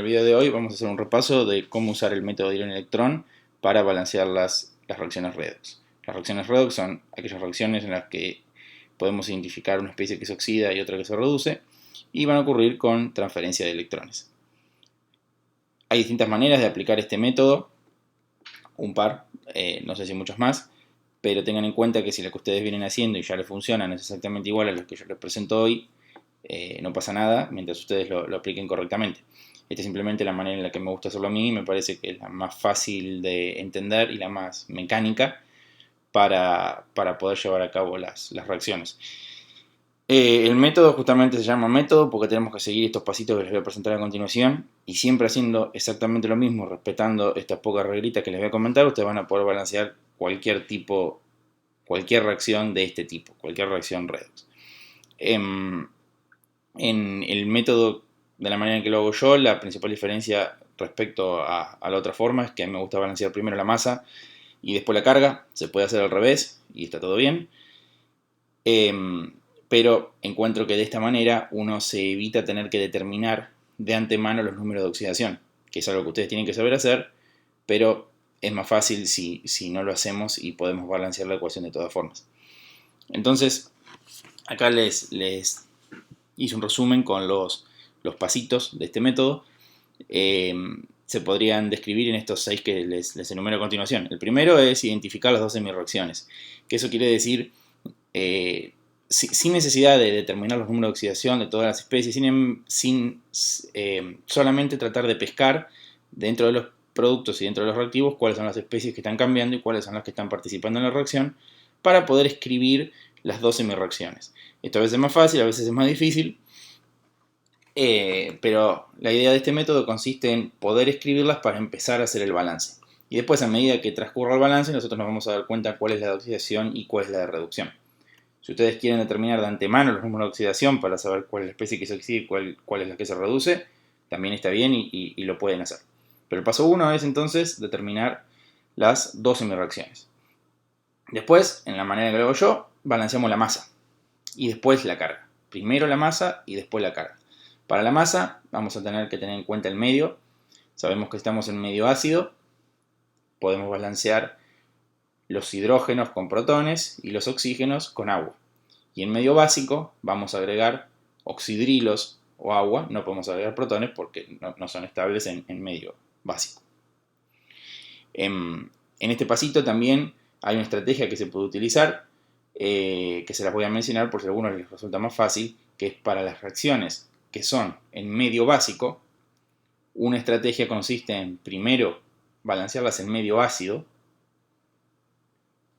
el video de hoy vamos a hacer un repaso de cómo usar el método de ion-electrón para balancear las reacciones redox. Las reacciones redox son aquellas reacciones en las que podemos identificar una especie que se oxida y otra que se reduce, y van a ocurrir con transferencia de electrones. Hay distintas maneras de aplicar este método, un par, no sé si muchas más, pero tengan en cuenta que si lo que ustedes vienen haciendo y ya les funcionan es exactamente igual a lo que yo les presento hoy, no pasa nada mientras ustedes lo apliquen correctamente. Esta es simplemente la manera en la que me gusta hacerlo a mí y me parece que es la más fácil de entender y la más mecánica para poder llevar a cabo las reacciones. El método justamente se llama método porque tenemos que seguir estos pasitos que les voy a presentar a continuación, y siempre haciendo exactamente lo mismo, respetando estas pocas reglitas que les voy a comentar, ustedes van a poder balancear cualquier reacción de este tipo, cualquier reacción redox. En el método, de la manera en que lo hago yo, la principal diferencia respecto a la otra forma es que a mí me gusta balancear primero la masa y después la carga. Se puede hacer al revés y está todo bien, pero encuentro que de esta manera uno se evita tener que determinar de antemano los números de oxidación, que es algo que ustedes tienen que saber hacer, pero es más fácil si no lo hacemos y podemos balancear la ecuación de todas formas. Entonces, acá les hice un resumen con los pasitos de este método. Se podrían describir en estos 6 que les enumero a continuación. El primero es identificar las 2 semireacciones, que eso quiere decir, sin necesidad de determinar los números de oxidación de todas las especies, sin solamente tratar de pescar dentro de los productos y dentro de los reactivos cuáles son las especies que están cambiando y cuáles son las que están participando en la reacción, para poder escribir las 2 semireacciones. Esto a veces es más fácil, a veces es más difícil, pero la idea de este método consiste en poder escribirlas para empezar a hacer el balance. Y después, a medida que transcurra el balance, nosotros nos vamos a dar cuenta cuál es la de oxidación y cuál es la de reducción. Si ustedes quieren determinar de antemano los números de oxidación para saber cuál es la especie que se oxida y cuál es la que se reduce, también está bien y lo pueden hacer. Pero el paso 1 es entonces determinar las 2 semireacciones. Después, en la manera que lo hago yo, balanceamos la masa y después la carga. Primero la masa y después la carga. Para la masa vamos a tener que tener en cuenta el medio. Sabemos que estamos en medio ácido. Podemos balancear los hidrógenos con protones y los oxígenos con agua. Y en medio básico vamos a agregar oxidrilos o agua. No podemos agregar protones porque no son estables en medio básico. En este pasito también hay una estrategia que se puede utilizar, que se las voy a mencionar por si a algunos les resulta más fácil, que es para las reacciones que son en medio básico. Una estrategia consiste en primero balancearlas en medio ácido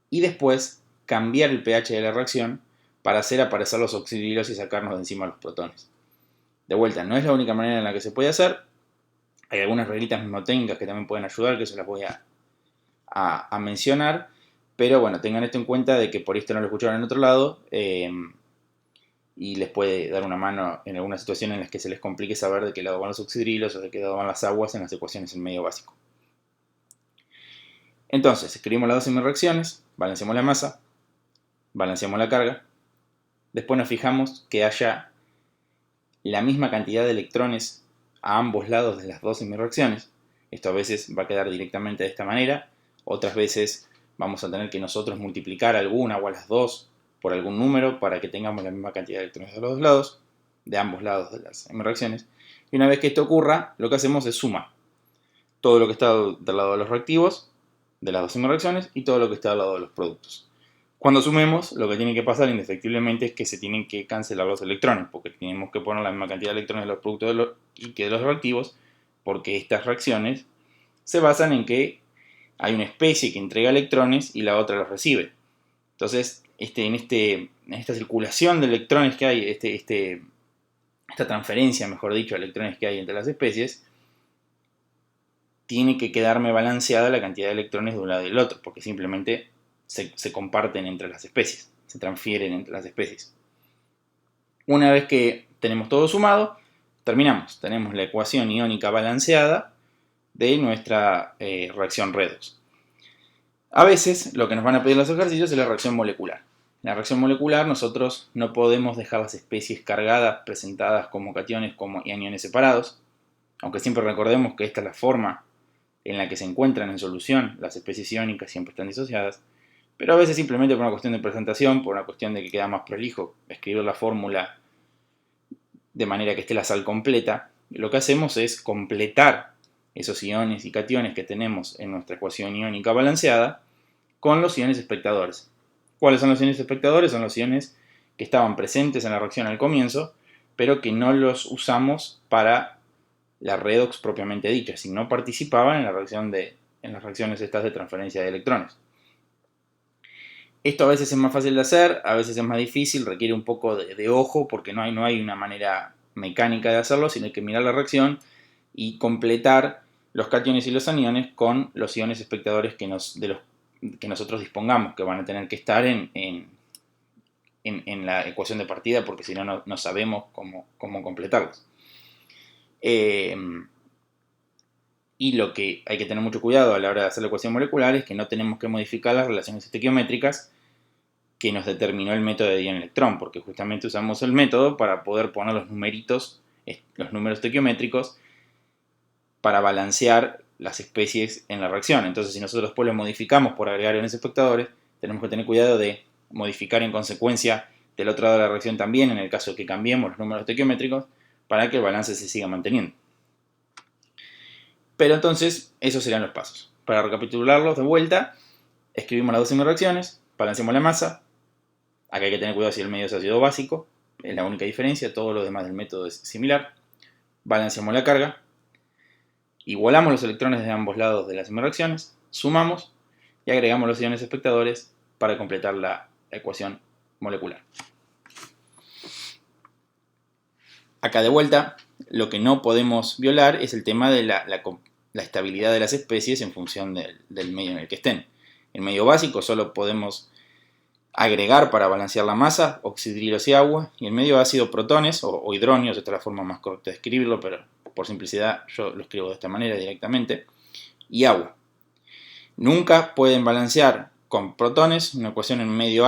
y después cambiar el pH de la reacción para hacer aparecer los oxidrilos y sacarnos de encima los protones. De vuelta, no es la única manera en la que se puede hacer. Hay algunas reglitas mnemotécnicas que también pueden ayudar, que se las voy a mencionar, pero bueno, tengan esto en cuenta de que por esto no lo escucharon en otro lado, y les puede dar una mano en alguna situación en las que se les complique saber de qué lado van los oxidrilos o de qué lado van las aguas en las ecuaciones en medio básico. Entonces, escribimos las 2 semireacciones, balanceamos la masa, balanceamos la carga, después nos fijamos que haya la misma cantidad de electrones a ambos lados de las 2 semireacciones. Esto a veces va a quedar directamente de esta manera, otras veces vamos a tener que nosotros multiplicar alguna o a las 2 por algún número para que tengamos la misma cantidad de electrones de los dos lados, de ambos lados de las reacciones. Y una vez que esto ocurra, lo que hacemos es sumar todo lo que está del lado de los reactivos, de las 2 reacciones, y todo lo que está del lado de los productos. Cuando sumemos, lo que tiene que pasar indefectiblemente es que se tienen que cancelar los electrones, porque tenemos que poner la misma cantidad de electrones de los productos que de los reactivos, porque estas reacciones se basan en que hay una especie que entrega electrones y la otra los recibe. Entonces, en esta circulación de electrones que hay, esta transferencia, mejor dicho, de electrones que hay entre las especies, tiene que quedarme balanceada la cantidad de electrones de un lado y del otro, porque simplemente se comparten entre las especies, se transfieren entre las especies. Una vez que tenemos todo sumado, terminamos. Tenemos la ecuación iónica balanceada de nuestra reacción redox. A veces lo que nos van a pedir los ejercicios es la reacción molecular. En la reacción molecular nosotros no podemos dejar las especies cargadas, presentadas como cationes y aniones separados. aunque siempre recordemos que esta es la forma en la que se encuentran en solución las especies iónicas, siempre están disociadas, pero a veces simplemente por una cuestión de presentación, por una cuestión de que queda más prolijo escribir la fórmula de manera que esté la sal completa, lo que hacemos es completar esos iones y cationes que tenemos en nuestra ecuación iónica balanceada con los iones espectadores. ¿Cuáles son los iones espectadores? Son los iones que estaban presentes en la reacción al comienzo, pero que no los usamos para la redox propiamente dicha, si no participaban en las reacciones estas de transferencia de electrones. Esto a veces es más fácil de hacer, a veces es más difícil, requiere un poco de ojo porque no hay una manera mecánica de hacerlo, sino hay que mirar la reacción y completar los cationes y los aniones con los iones espectadores que nosotros dispongamos, que van a tener que estar en la ecuación de partida, porque si no, no sabemos cómo completarlos. Y lo que hay que tener mucho cuidado a la hora de hacer la ecuación molecular es que no tenemos que modificar las relaciones estequiométricas que nos determinó el método de ion-electrón, porque justamente usamos el método para poder poner los números estequiométricos para balancear las especies en la reacción. Entonces, si nosotros después lo modificamos por agregar iones espectadores, tenemos que tener cuidado de modificar en consecuencia del otro lado de la reacción también, en el caso de que cambiemos los números estequiométricos, para que el balance se siga manteniendo. Pero entonces, esos serían los pasos. Para recapitularlos de vuelta, escribimos las dos semireacciones, balanceamos la masa. Acá hay que tener cuidado si el medio es ácido o básico, es la única diferencia, todo lo demás del método es similar. Balanceamos la carga, igualamos los electrones de ambos lados de las semireacciones, sumamos y agregamos los iones espectadores para completar la ecuación molecular. Acá de vuelta, lo que no podemos violar es el tema de la estabilidad de las especies en función del medio en el que estén. En medio básico solo podemos agregar para balancear la masa oxidrilos y agua, y en medio ácido protones o hidronios, esta es la forma más correcta de escribirlo, pero por simplicidad yo lo escribo de esta manera directamente, y agua. Nunca pueden balancear con protones una ecuación en medio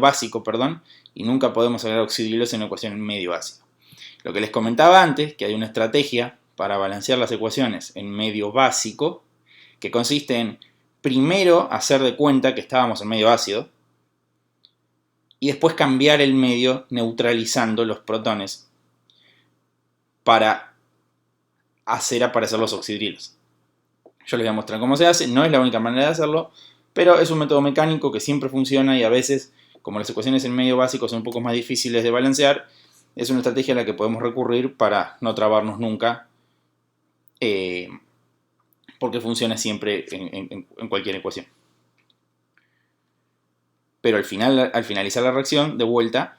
básico, y nunca podemos agregar oxidrilos en una ecuación en medio ácido. Lo que les comentaba antes, que hay una estrategia para balancear las ecuaciones en medio básico, que consiste en primero hacer de cuenta que estábamos en medio ácido, y después cambiar el medio neutralizando los protones para hacer aparecer los oxidrilos. Yo les voy a mostrar cómo se hace, no es la única manera de hacerlo, pero es un método mecánico que siempre funciona y a veces, como las ecuaciones en medio básico son un poco más difíciles de balancear, es una estrategia a la que podemos recurrir para no trabarnos nunca, porque funciona siempre en cualquier ecuación. Pero al finalizar la reacción, de vuelta,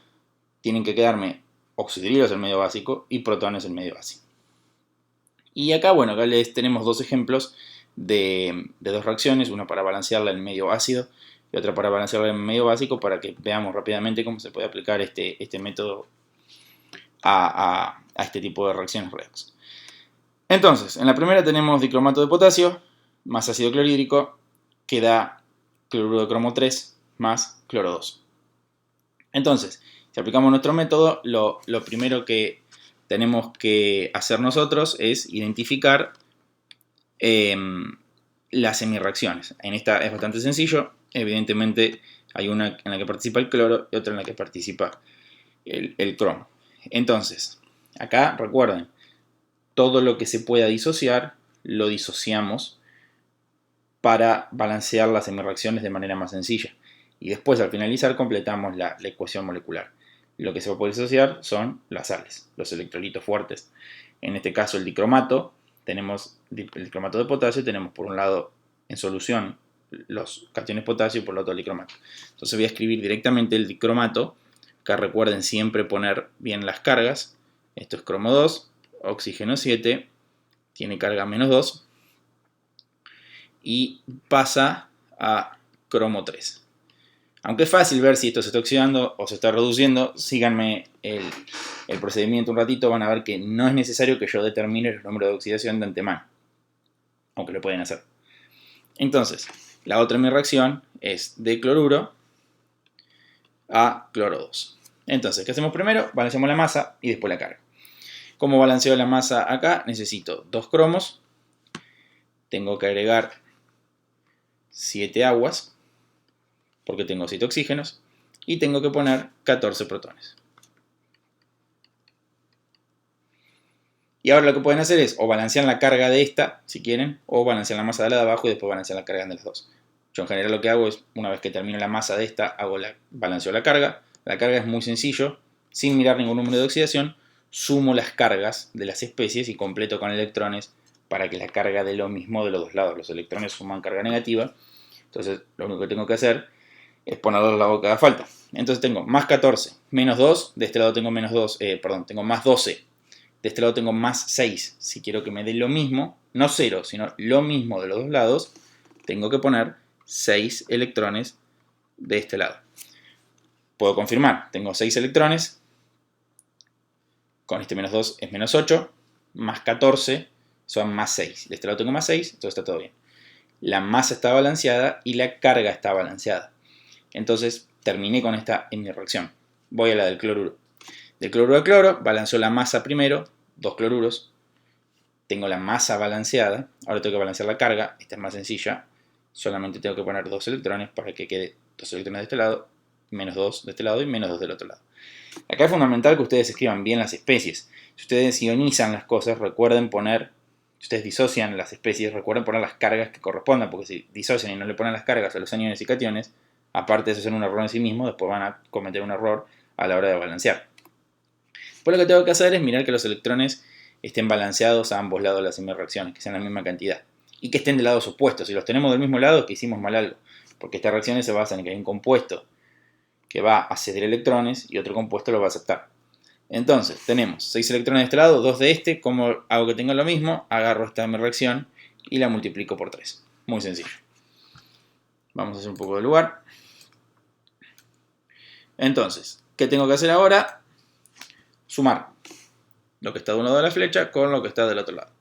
tienen que quedarme oxidrilos en medio básico y protones en medio ácido. Y acá, bueno, acá les tenemos dos ejemplos de dos reacciones, una para balancearla en medio ácido y otra para balancearla en medio básico, para que veamos rápidamente cómo se puede aplicar este método a este tipo de reacciones redox. Entonces, en la primera tenemos dicromato de potasio más ácido clorhídrico, que da cloruro de cromo 3 más cloro 2. Entonces, si aplicamos nuestro método, lo primero que tenemos que hacer nosotros es identificar las semireacciones. En esta es bastante sencillo. Evidentemente hay una en la que participa el cloro y otra en la que participa el cromo. Entonces, acá recuerden, todo lo que se pueda disociar, lo disociamos para balancear las semireacciones de manera más sencilla. Y después, al finalizar, completamos la ecuación molecular. Lo que se va a poder disociar son las sales, los electrolitos fuertes. En este caso, el dicromato, tenemos el dicromato de potasio, tenemos por un lado en solución los cationes potasio y por el otro el dicromato. Entonces voy a escribir directamente el dicromato. Acá recuerden siempre poner bien las cargas. Esto es cromo 2, oxígeno 7, tiene carga menos 2 y pasa a cromo 3. Aunque es fácil ver si esto se está oxidando o se está reduciendo, síganme el procedimiento un ratito, van a ver que no es necesario que yo determine los números de oxidación de antemano, aunque lo pueden hacer. Entonces, la otra mi reacción es de cloruro a cloro 2. Entonces, ¿qué hacemos primero? Balanceamos la masa y después la carga. ¿Cómo balanceo la masa acá? Necesito 2 cromos, tengo que agregar 7 aguas, porque tengo 7 oxígenos, y tengo que poner 14 protones. Y ahora lo que pueden hacer es o balancear la carga de esta, si quieren, o balancear la masa de la de abajo y después balancear la carga de las dos. Yo en general lo que hago es, una vez que termino la masa de esta, balanceo la carga. La carga es muy sencillo, sin mirar ningún número de oxidación, sumo las cargas de las especies y completo con electrones para que la carga dé lo mismo de los dos lados. Los electrones suman carga negativa, entonces lo único que tengo que hacer es poner los lados que haga falta. Entonces tengo más 14, menos 2, de este lado tengo menos 2, tengo más 12. De este lado tengo más 6. Si quiero que me dé lo mismo, no 0, sino lo mismo de los dos lados, tengo que poner 6 electrones de este lado. Puedo confirmar, tengo 6 electrones, con este menos 2 es menos 8, más 14 son más 6. De este lado tengo más 6, entonces está todo bien. La masa está balanceada y la carga está balanceada. Entonces terminé con esta en mi reacción. Voy a la del cloruro. Del cloruro al cloro, balanceó la masa primero, 2 cloruros. Tengo la masa balanceada, ahora tengo que balancear la carga, esta es más sencilla. Solamente tengo que poner 2 electrones para que quede 2 electrones de este lado, menos 2 de este lado y menos 2 del otro lado. Acá es fundamental que ustedes escriban bien las especies. Si ustedes ionizan las cosas, recuerden poner, si ustedes disocian las especies, recuerden poner las cargas que correspondan, porque si disocian y no le ponen las cargas a los aniones y cationes, aparte de eso ser un error en sí mismo, después van a cometer un error a la hora de balancear. Después lo que tengo que hacer es mirar que los electrones estén balanceados a ambos lados de las semireacciones, que sean la misma cantidad. Y que estén de lados opuestos. Si los tenemos del mismo lado es que hicimos mal algo. Porque estas reacciones se basan en que hay un compuesto que va a ceder electrones y otro compuesto lo va a aceptar. Entonces, tenemos 6 electrones de este lado, 2 de este. ¿Cómo hago que tenga lo mismo? Agarro esta mi reacción y la multiplico por 3. Muy sencillo. Vamos a hacer un poco de lugar. Entonces, ¿qué tengo que hacer ahora? Sumar lo que está de un lado de la flecha con lo que está del otro lado.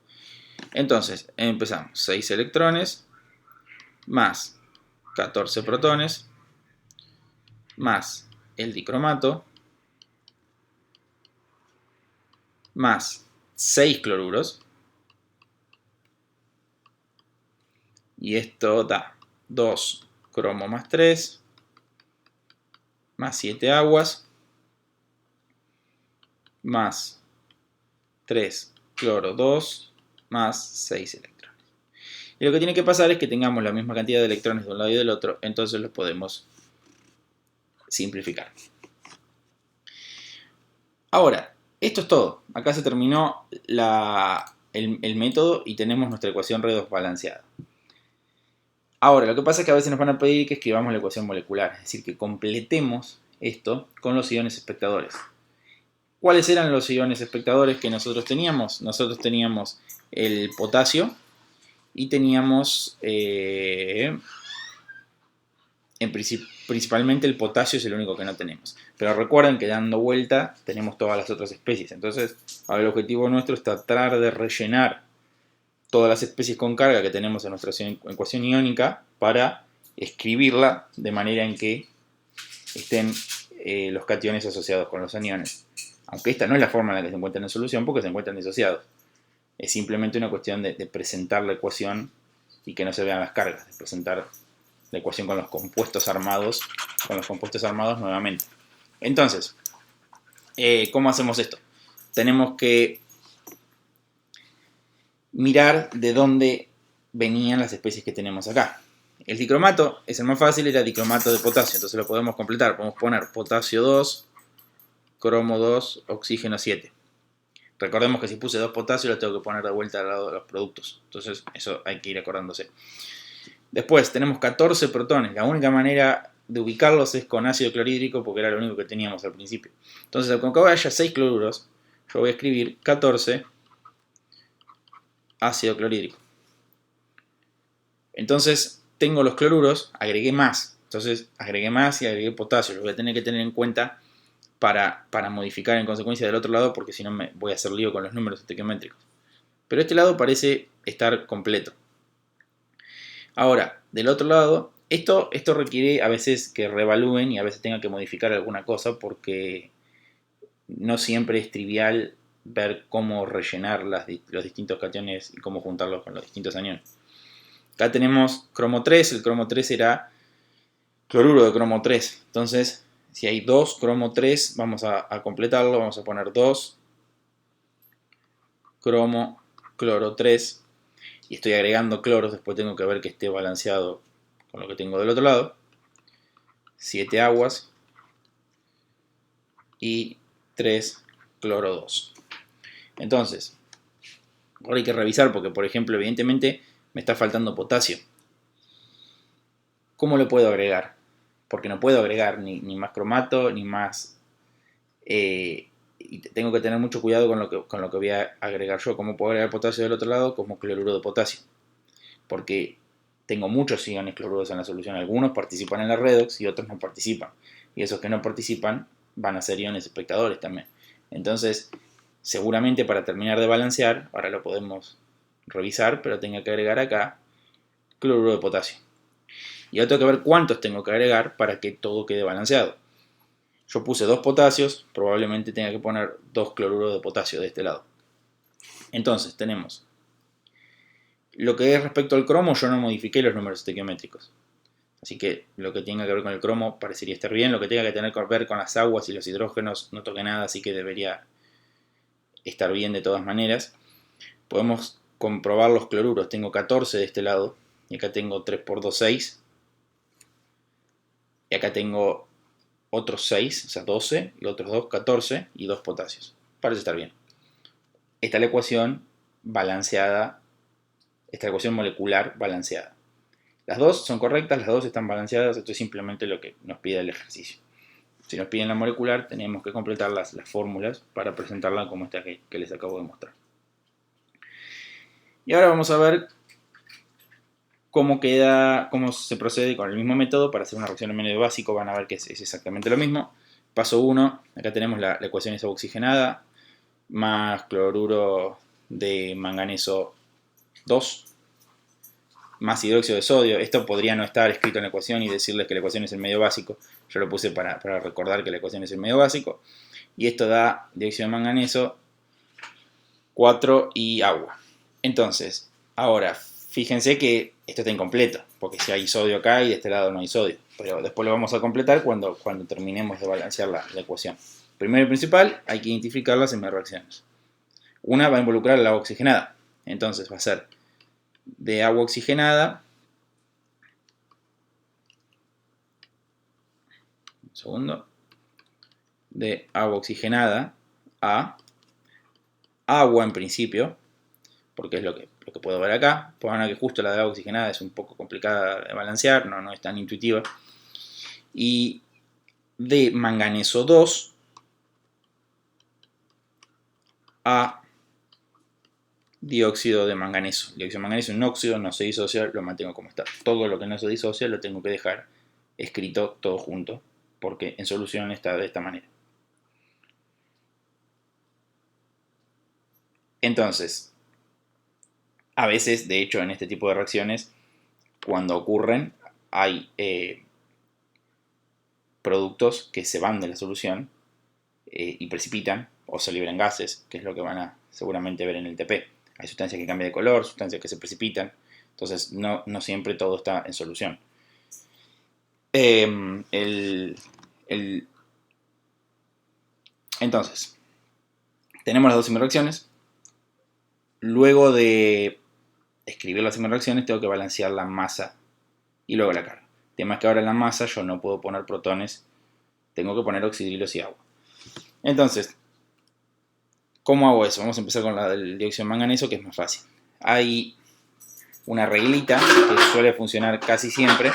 Entonces, empezamos. 6 electrones más 14 protones más el dicromato más 6 cloruros. Y esto da 2 cromo más 3 más 7 aguas más 3 cloro 2 más 6 electrones. Y lo que tiene que pasar es que tengamos la misma cantidad de electrones de un lado y del otro, entonces lo podemos simplificar. Ahora, esto es todo. Acá se terminó el método y tenemos nuestra ecuación redox balanceada. Ahora, lo que pasa es que a veces nos van a pedir que escribamos la ecuación molecular, es decir, que completemos esto con los iones espectadores. ¿Cuáles eran los iones espectadores que nosotros teníamos? Nosotros teníamos el potasio y teníamos, principalmente el potasio es el único que no tenemos. Pero recuerden que dando vuelta tenemos todas las otras especies. Entonces, ahora el objetivo nuestro es tratar de rellenar todas las especies con carga que tenemos en nuestra ecuación iónica para escribirla de manera en que estén los cationes asociados con los aniones. Aunque esta no es la forma en la que se encuentran en solución porque se encuentran disociados. Es simplemente una cuestión de presentar la ecuación y que no se vean las cargas, de presentar la ecuación con los compuestos armados nuevamente. Entonces, ¿cómo hacemos esto? Tenemos que mirar de dónde venían las especies que tenemos acá. El dicromato es el más fácil, era dicromato de potasio, entonces lo podemos completar. Podemos poner potasio 2, cromo 2, oxígeno 7. Recordemos que si puse 2 potasios los tengo que poner de vuelta al lado de los productos. Entonces eso hay que ir acordándose. Después tenemos 14 protones. La única manera de ubicarlos es con ácido clorhídrico porque era lo único que teníamos al principio. Entonces, aunque haya 6 cloruros, yo voy a escribir 14 ácido clorhídrico. Entonces, tengo los cloruros, agregué más. Entonces, agregué más y agregué potasio. Lo voy a tener que tener en cuenta para modificar en consecuencia del otro lado porque si no me voy a hacer lío con los números estequiométricos. Pero este lado parece estar completo. Ahora, del otro lado, esto requiere a veces que reevalúen y a veces tengan que modificar alguna cosa porque no siempre es trivial ver cómo rellenar los distintos cationes y cómo juntarlos con los distintos aniones. Acá tenemos cromo 3, el cromo 3 será cloruro de cromo 3. Entonces, si hay 2 cromo 3, vamos a completarlo, vamos a poner 2 cromo cloro 3 y estoy agregando cloros, después tengo que ver que esté balanceado con lo que tengo del otro lado. 7 aguas y 3 cloro 2. Entonces, ahora hay que revisar porque, por ejemplo, evidentemente me está faltando potasio. ¿Cómo lo puedo agregar? Porque no puedo agregar ni más cromato, ni más... y tengo que tener mucho cuidado con lo que voy a agregar yo. ¿Cómo puedo agregar potasio del otro lado? Como cloruro de potasio. Porque tengo muchos iones cloruros en la solución. Algunos participan en la redox y otros no participan. Y esos que no participan van a ser iones espectadores también. Entonces, seguramente para terminar de balancear, ahora lo podemos revisar, pero tengo que agregar acá cloruro de potasio. Y ahora tengo que ver cuántos tengo que agregar para que todo quede balanceado. Yo puse 2 potasios, probablemente tenga que poner 2 cloruros de potasio de este lado. Entonces tenemos lo que es respecto al cromo, yo no modifiqué los números estequiométricos. Así que lo que tenga que ver con el cromo parecería estar bien. Lo que tenga que tener que ver con las aguas y los hidrógenos no toqué nada, así que debería estar bien de todas maneras. Podemos comprobar los cloruros. Tengo 14 de este lado y acá tengo 3 por 2, 6. Y acá tengo otros 6, o sea 12, y otros 2, 14 y 2 potasios. Parece estar bien. Esta es la ecuación balanceada, esta ecuación molecular balanceada. Las dos son correctas, las dos están balanceadas, esto es simplemente lo que nos pide el ejercicio. Si nos piden la molecular, tenemos que completar las fórmulas para presentarla como esta que les acabo de mostrar. Y ahora vamos a ver cómo se procede con el mismo método para hacer una reacción en medio básico. Van a ver que es exactamente lo mismo. Paso 1, acá tenemos la ecuación esa oxigenada, más cloruro de manganeso 2, más hidróxido de sodio. Esto podría no estar escrito en la ecuación y decirles que la ecuación es el medio básico. Yo lo puse para recordar que la ecuación es el medio básico. Y esto da dióxido de manganeso 4 y agua. Entonces, ahora, fíjense que esto está incompleto, porque si hay sodio acá y de este lado no hay sodio. Pero después lo vamos a completar cuando terminemos de balancear la ecuación. Primero y principal, hay que identificar las reacciones. Una va a involucrar el agua oxigenada. Entonces va a ser de agua oxigenada, un segundo, de agua oxigenada a agua en principio, porque es lo que puedo ver acá. Pueden ver que justo la de agua oxigenada es un poco complicada de balancear, no es tan intuitiva. Y de manganeso 2 a dióxido de manganeso. El dióxido de manganeso es un óxido, no se disocia, lo mantengo como está. Todo lo que no se disocia lo tengo que dejar escrito todo junto, porque en solución está de esta manera. Entonces, a veces, de hecho, en este tipo de reacciones, cuando ocurren, hay productos que se van de la solución y precipitan o se liberan gases, que es lo que van a seguramente ver en el TP. Hay sustancias que cambian de color, sustancias que se precipitan, entonces no siempre todo está en solución. Entonces, tenemos las dos reacciones. Luego de escribir las reacciones tengo que balancear la masa y luego la carga. El tema es que ahora en la masa yo no puedo poner protones, tengo que poner oxidrilos y agua. Entonces, ¿cómo hago eso? Vamos a empezar con la del dióxido de manganeso, que es más fácil. Hay una reglita que suele funcionar casi siempre,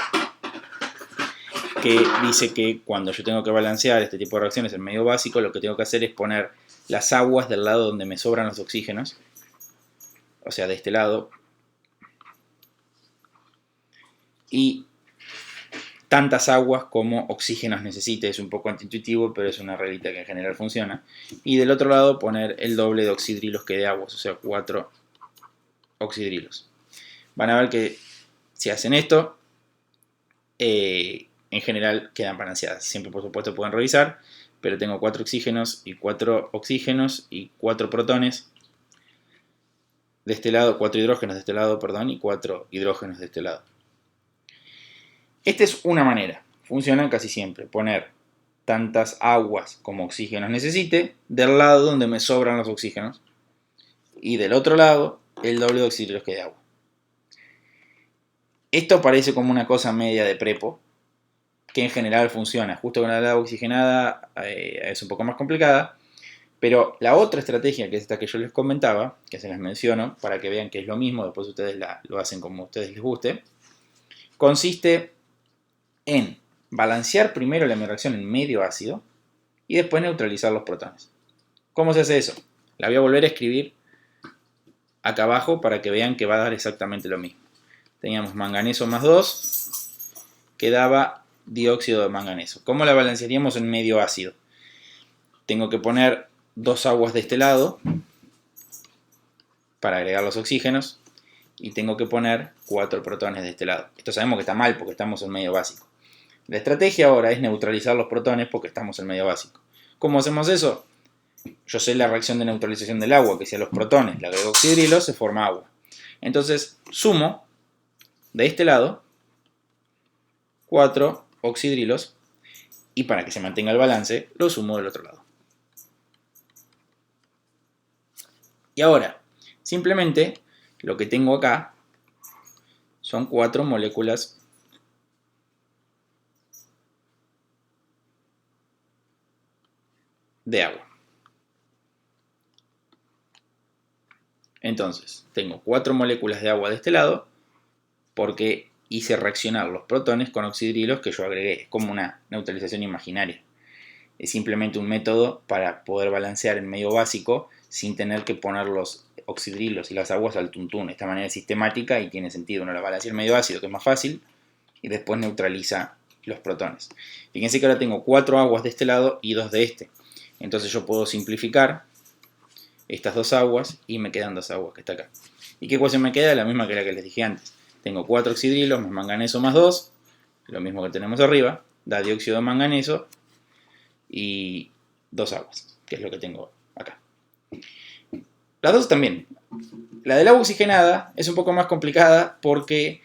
que dice que cuando yo tengo que balancear este tipo de reacciones en medio básico, lo que tengo que hacer es poner las aguas del lado donde me sobran los oxígenos, o sea, de este lado, y tantas aguas como oxígenos necesite. Es un poco antiintuitivo, pero es una reglita que en general funciona. Y del otro lado poner el doble de oxidrilos que de aguas, o sea, 4 oxidrilos. Van a ver que si hacen esto, en general quedan balanceadas. Siempre, por supuesto, pueden revisar, pero tengo 4 oxígenos y 4 oxígenos y 4 protones de este lado, 4 hidrógenos de este lado, perdón, y 4 hidrógenos de este lado. Esta es una manera, funciona casi siempre, poner tantas aguas como oxígenos necesite del lado donde me sobran los oxígenos y del otro lado el doble de oxígenos que de agua. Esto parece como una cosa media de prepo, que en general funciona. Justo con el agua oxigenada es un poco más complicada, pero la otra estrategia, que es esta que yo les comentaba, que se las menciono para que vean que es lo mismo, después ustedes lo hacen como a ustedes les guste, consiste en balancear primero la reacción en medio ácido y después neutralizar los protones. ¿Cómo se hace eso? La voy a volver a escribir acá abajo para que vean que va a dar exactamente lo mismo. Teníamos manganeso más 2, que daba dióxido de manganeso. ¿Cómo la balancearíamos en medio ácido? Tengo que poner 2 aguas de este lado para agregar los oxígenos y tengo que poner 4 protones de este lado. Esto sabemos que está mal porque estamos en medio básico. La estrategia ahora es neutralizar los protones porque estamos en medio básico. ¿Cómo hacemos eso? Yo sé la reacción de neutralización del agua, que si a los protones le agrego oxidrilos se forma agua. Entonces sumo de este lado 4 oxidrilos y para que se mantenga el balance lo sumo del otro lado. Y ahora, simplemente lo que tengo acá son 4 moléculas de agua. Entonces, tengo 4 moléculas de agua de este lado porque hice reaccionar los protones con oxidrilos que yo agregué. Es como una neutralización imaginaria. Es simplemente un método para poder balancear en medio básico sin tener que poner los oxidrilos y las aguas al tuntún. De esta manera es sistemática y tiene sentido. Uno la balancea en medio ácido, que es más fácil, y después neutraliza los protones. Fíjense que ahora tengo 4 aguas de este lado y 2 de este. Entonces yo puedo simplificar estas 2 aguas y me quedan 2 aguas que está acá. ¿Y qué ecuación me queda? La misma que la que les dije antes. Tengo 4 oxidrilos más manganeso más 2, lo mismo que tenemos arriba, da dióxido de manganeso y 2 aguas, que es lo que tengo acá. Las dos también. La del agua oxigenada es un poco más complicada porque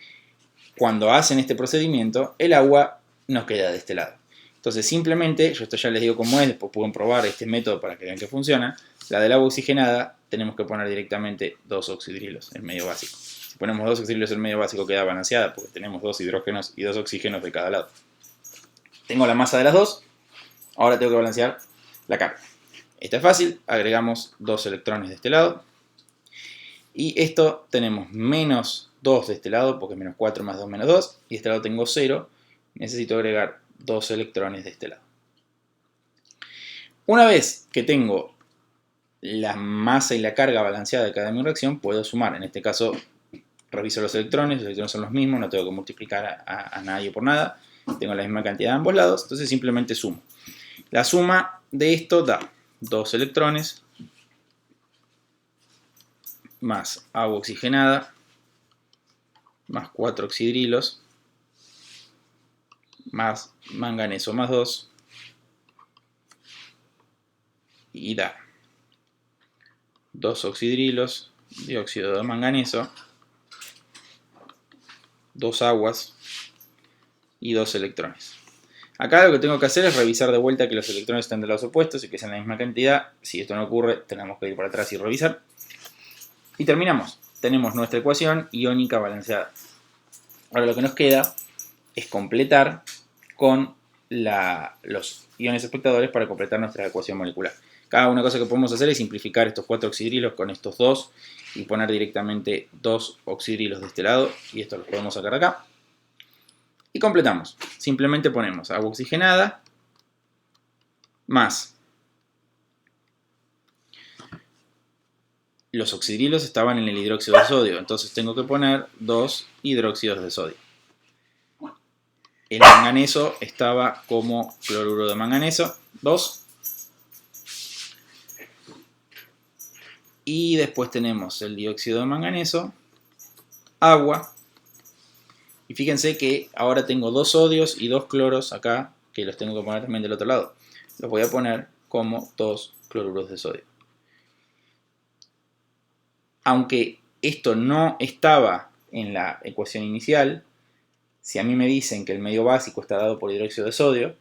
cuando hacen este procedimiento, el agua nos queda de este lado. Entonces simplemente, yo esto ya les digo cómo es, después pueden probar este método para que vean que funciona. La del agua oxigenada tenemos que poner directamente 2 oxidrilos en medio básico. Si ponemos 2 oxidrilos en medio básico queda balanceada porque tenemos 2 hidrógenos y 2 oxígenos de cada lado. Tengo la masa de las dos, ahora tengo que balancear la carga. Esta es fácil, agregamos 2 electrones de este lado. Y esto tenemos menos 2 de este lado porque es menos 4 más 2 menos 2. Y de este lado tengo 0, necesito agregar 2 electrones de este lado. Una vez que tengo la masa y la carga balanceada de cada mi reacción, puedo sumar. En este caso, reviso los electrones son los mismos, no tengo que multiplicar a nadie por nada. Tengo la misma cantidad de ambos lados, entonces simplemente sumo. La suma de esto da 2 electrones más agua oxigenada más 4 oxidrilos más manganeso más 2 y da 2 oxidrilos, dióxido de manganeso, 2 aguas y 2 electrones. Acá lo que tengo que hacer es revisar de vuelta que los electrones estén de lados opuestos y que sean la misma cantidad. Si esto no ocurre, tenemos que ir para atrás y revisar. Y terminamos. Tenemos nuestra ecuación iónica balanceada. Ahora lo que nos queda es completar con los iones espectadores para completar nuestra ecuación molecular. Cada una cosa que podemos hacer es simplificar estos 4 oxidrilos con estos 2 y poner directamente 2 oxidrilos de este lado y esto los podemos sacar acá. Y completamos. Simplemente ponemos agua oxigenada más los oxidrilos estaban en el hidróxido de sodio, entonces tengo que poner 2 hidróxidos de sodio. El manganeso estaba como cloruro de manganeso, 2. Y después tenemos el dióxido de manganeso, agua. Y fíjense que ahora tengo 2 sodios y 2 cloros acá, que los tengo que poner también del otro lado. los voy a poner como 2 cloruros de sodio. Aunque esto no estaba en la ecuación inicial, si a mí me dicen que el medio básico está dado por hidróxido de sodio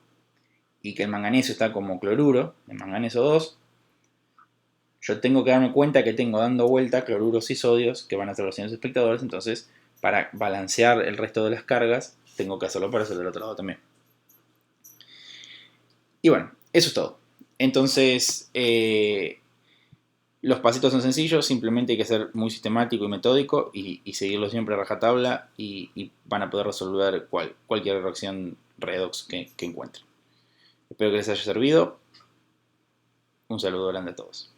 y que el manganeso está como cloruro, el manganeso 2, yo tengo que darme cuenta que tengo dando vuelta cloruros y sodios que van a ser los signos espectadores, entonces para balancear el resto de las cargas tengo que hacerlo para hacer del otro lado también. Y bueno, eso es todo. Entonces, los pasitos son sencillos, simplemente hay que ser muy sistemático y metódico y seguirlo siempre a rajatabla y van a poder resolver cualquier reacción redox que encuentren. Espero que les haya servido. Un saludo grande a todos.